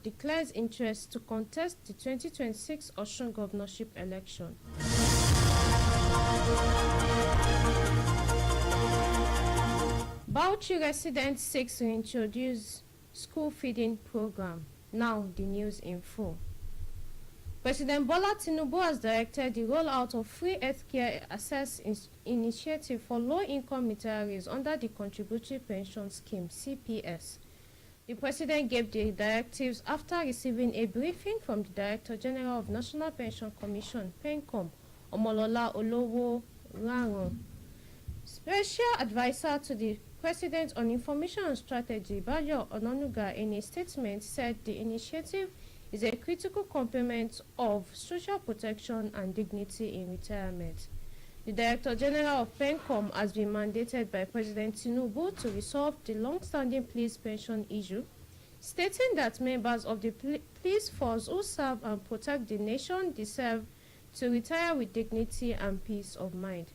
declares interest to contest the 2026 Osun governorship election. Bauchi resident seeks to introduce school feeding program. Now the news in full. President Bola Tinubu has directed the rollout of free healthcare access initiative for low-income retirees under the Contributory Pension Scheme (CPS). The President gave the directives after receiving a briefing from the Director General of National Pension Commission (PENCOM), Omolola Olowo-Raron. Special Advisor to the President on Information and Strategy, Bayo Onanuga, in a statement said the initiative is a critical complement of social protection and dignity in retirement. The Director General of PENCOM has been mandated by President Tinubu to resolve the long-standing police pension issue, stating that members of the police force who serve and protect the nation deserve to retire with dignity and peace of mind.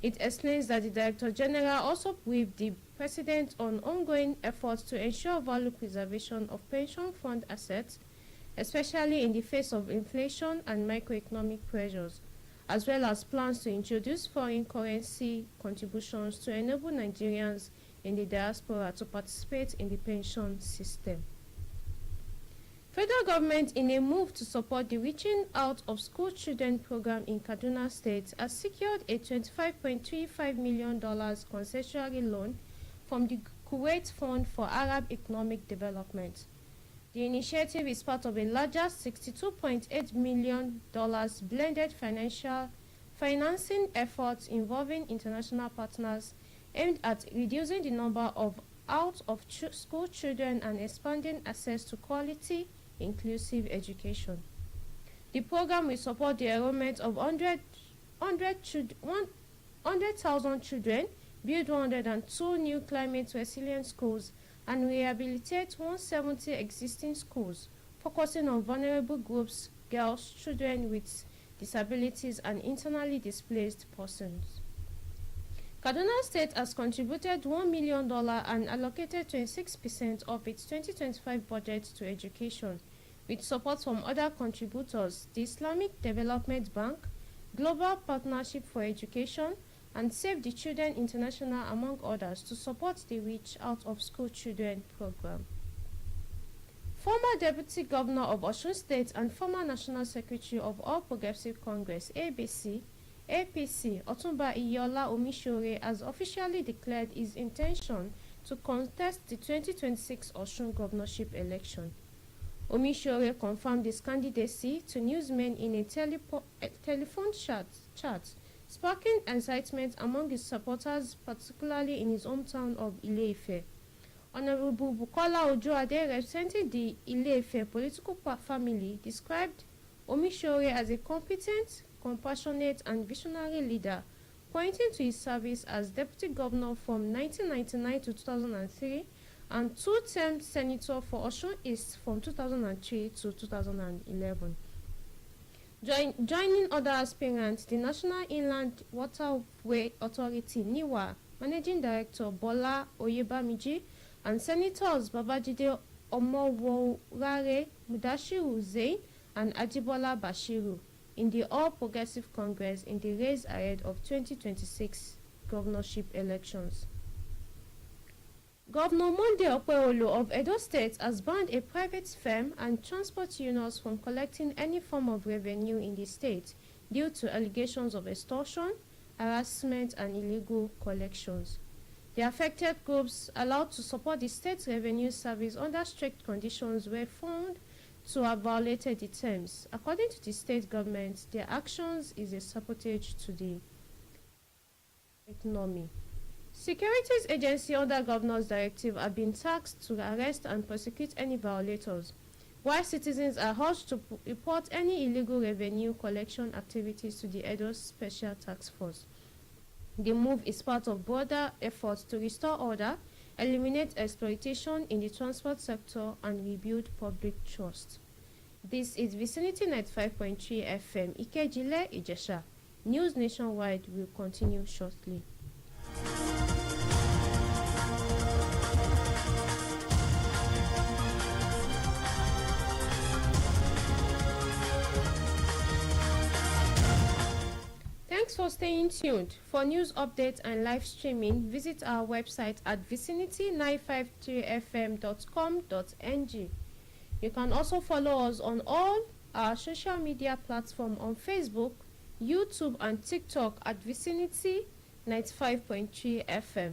It explains that the Director General also briefed the President on ongoing efforts to ensure value preservation of pension fund assets, especially in the face of inflation and macroeconomic pressures, as well as plans to introduce foreign currency contributions to enable Nigerians in the diaspora to participate in the pension system. Federal government, in a move to support the Reaching Out of School Children program in Kaduna State, has secured a $25.35 million concessionary loan from the Kuwait Fund for Arab Economic Development. The initiative is part of a larger $62.8 million blended financing efforts involving international partners aimed at reducing the number of out-of-school children and expanding access to quality, inclusive education. The program will support the enrollment of 100,000 children, build 102 new climate-resilient schools, and rehabilitate 170 existing schools, focusing on vulnerable groups, girls, children with disabilities, and internally displaced persons. Kaduna State has contributed $1 million and allocated 26% of its 2025 budget to education, with support from other contributors, the Islamic Development Bank, Global Partnership for Education, and Save the Children International, among others, to support the Reach Out of School Children program. Former Deputy Governor of Osun State and former National Secretary of All Progressive Congress (APC), Otunba Iyola Omishore, has officially declared his intention to contest the 2026 Osun governorship election. Omishore confirmed his candidacy to newsmen in a telephone chat, sparking excitement among his supporters, particularly in his hometown of Ile-Ife. Honorable Bukola Ojoade, representing the Ile-Ife political family, described Omishore as a competent, compassionate, and visionary leader, pointing to his service as deputy governor from 1999 to 2003 and two-term senator for Osun East from 2003 to 2011. Joining other aspirants, the National Inland Waterway Authority (NIWA) Managing Director Bola Oyebamiji and Senators Babajide Omoworare, Mudashiru Zain, and Ajibola Bashiru in the All Progressive Congress in the race ahead of 2026 governorship elections. Governor Monday Okpebholo of Edo State has banned a private firm and transport unions from collecting any form of revenue in the state due to allegations of extortion, harassment, and illegal collections. The affected groups, allowed to support the state revenue service under strict conditions, were found to have violated the terms. According to the state government, their actions is a sabotage to the economy. Securities agency under Governor's directive have been tasked to arrest and prosecute any violators, while citizens are urged to report any illegal revenue collection activities to the Edo Special Task Force. The move is part of broader efforts to restore order, eliminate exploitation in the transport sector, and rebuild public trust. This is Vicinity 95.3 FM, Ikejile, Ijesha. News nationwide will continue shortly. for staying tuned. For news updates and live streaming, visit our website at vicinity953fm.com.ng. You can also follow us on all our social media platforms on Facebook, YouTube and TikTok at Vicinity 95.3 FM.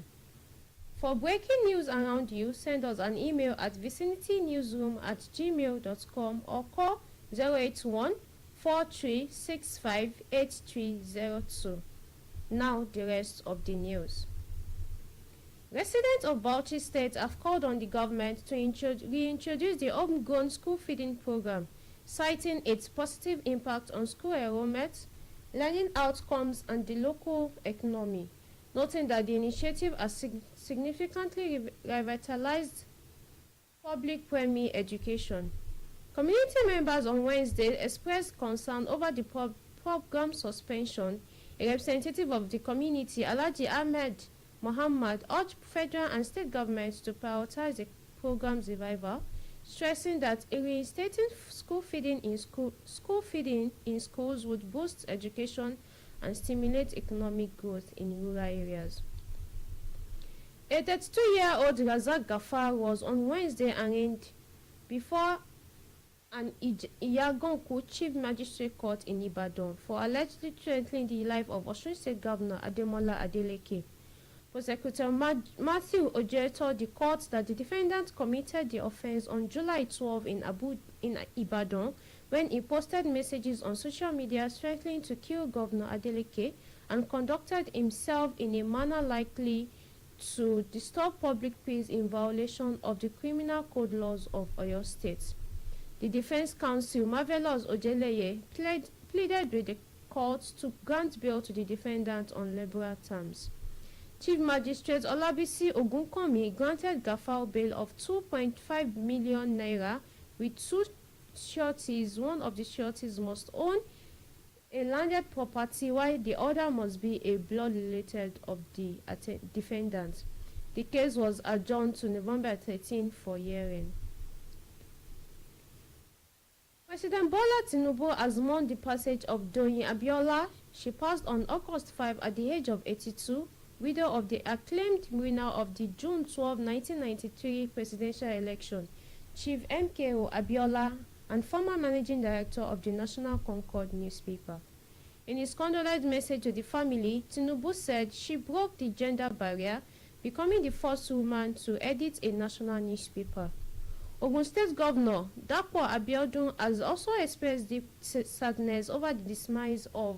For breaking news around you, send us an email at vicinitynewsroom@gmail.com or call 081 4365 8302. Now the rest of the news. Residents of Bauchi State have called on the government to reintroduce the homegrown school feeding program, citing its positive impact on school enrollment, learning outcomes and the local economy, noting that the initiative has significantly revitalized public primary education. Community members on Wednesday expressed concern over the program suspension. A representative of the community, Alhaji Ahmed Muhammad, urged federal and state governments to prioritize the program's revival, stressing that reinstating school feeding in schools would boost education and stimulate economic growth in rural areas. A 32-year-old Razak Gafar was on Wednesday arraigned before an Iyaganku Chief Magistrate Court in Ibadan for allegedly threatening the life of Osun State Governor Ademola Adeleke. Prosecutor Matthew Oje told the court that the defendant committed the offense on July 12 in Ibadan when he posted messages on social media threatening to kill Governor Adeleke and conducted himself in a manner likely to disturb public peace in violation of the criminal code laws of Oyo State. The defense counsel, Marvelous Ojeleye, pleaded with the court to grant bail to the defendant on liberal terms. Chief Magistrate Olabisi Ogunkomi granted Gafar bail of 2.5 million naira with two sureties. One of the sureties must own a landed property while the other must be a blood related of the defendant. The case was adjourned to November 13 for hearing. President Bola Tinubu has mourned the passage of Doyin Abiola. She passed on August 5 at the age of 82, widow of the acclaimed winner of the June 12, 1993 presidential election, Chief MKO Abiola, and former managing director of the National Concord newspaper. In his condolence message to the family, Tinubu said she broke the gender barrier, becoming the first woman to edit a national newspaper. Ogun State Governor Dapo Abiodun has also expressed deep sadness over the demise of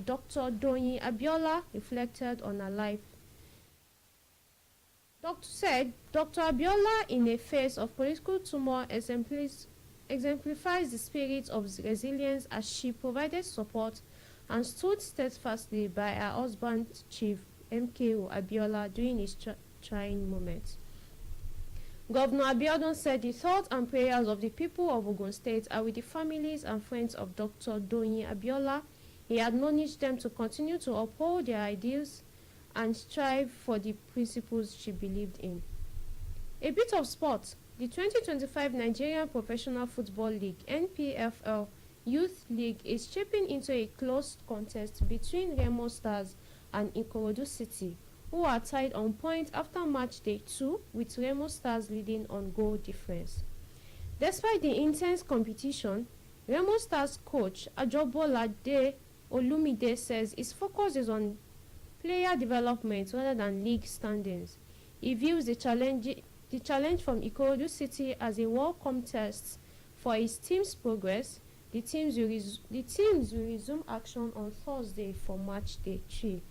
Dr. Doyin Abiola, reflected on her life. Dr. Abiola, in a phase of political turmoil, exemplifies the spirit of resilience as she provided support and stood steadfastly by her husband, Chief MKO Abiola, during his trying moments. Governor Abiodun said the thoughts and prayers of the people of Ogun State are with the families and friends of Dr. Doyin Abiola. He admonished them to continue to uphold their ideals and strive for the principles she believed in. A bit of sport. The 2025 Nigerian Professional Football League (NPFL) Youth League is shaping into a close contest between Remo Stars and Ikorodu City, who are tied on points after match day 2, with Remo Stars leading on goal difference. Despite the intense competition, Remo Stars coach Ajobolade Olumide says his focus is on player development rather than league standings. He views the challenge from Ikorodu City as a welcome test for his team's progress. The teams will resume action on Thursday for match day 3.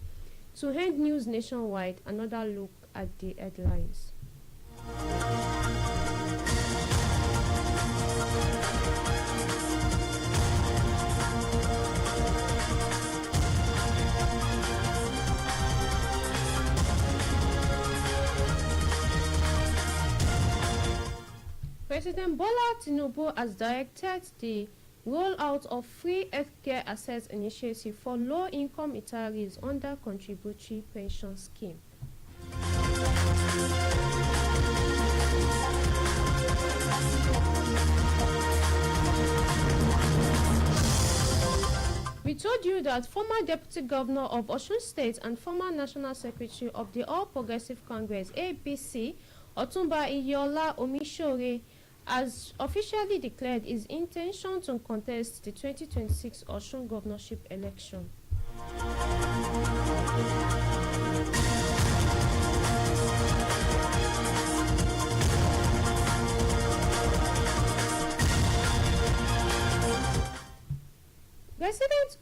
To end news nationwide, another look at the headlines. President Bola Tinubu has directed the rollout of free healthcare access initiative for low-income retirees under contributory pension scheme. With told you that former Deputy Governor of Osun State and former National Secretary of the All Progressive Congress (APC), Otunba Iyola Omishore, has officially declared his intention to contest the 2026 Osun governorship election.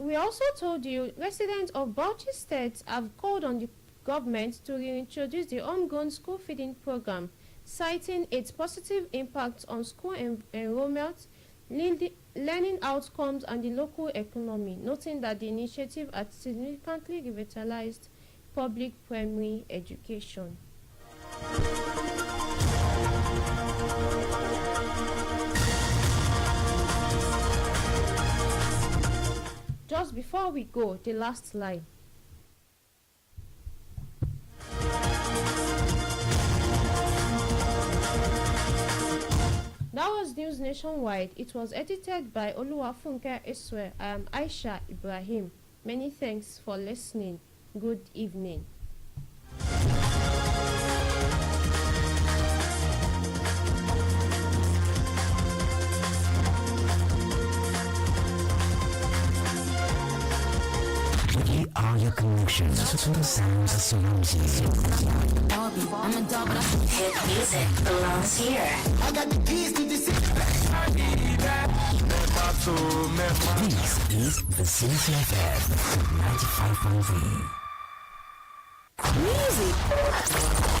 We also told you residents of Bauchi State have called on the government to reintroduce the homegrown school feeding program, citing its positive impact on school enrollment, learning outcomes, and the local economy, noting that the initiative has significantly revitalized public primary education. Just before we go, the last line. That was News Nationwide. It was edited by Oluwafunke Eswe. I am Aisha Ibrahim. Many thanks for listening. Good evening. We are your connection to the sounds that surround you. I'm a dog, but hit music belongs here. I got the keys to the city. I need that. This is Vicinity FM 95.3. Music.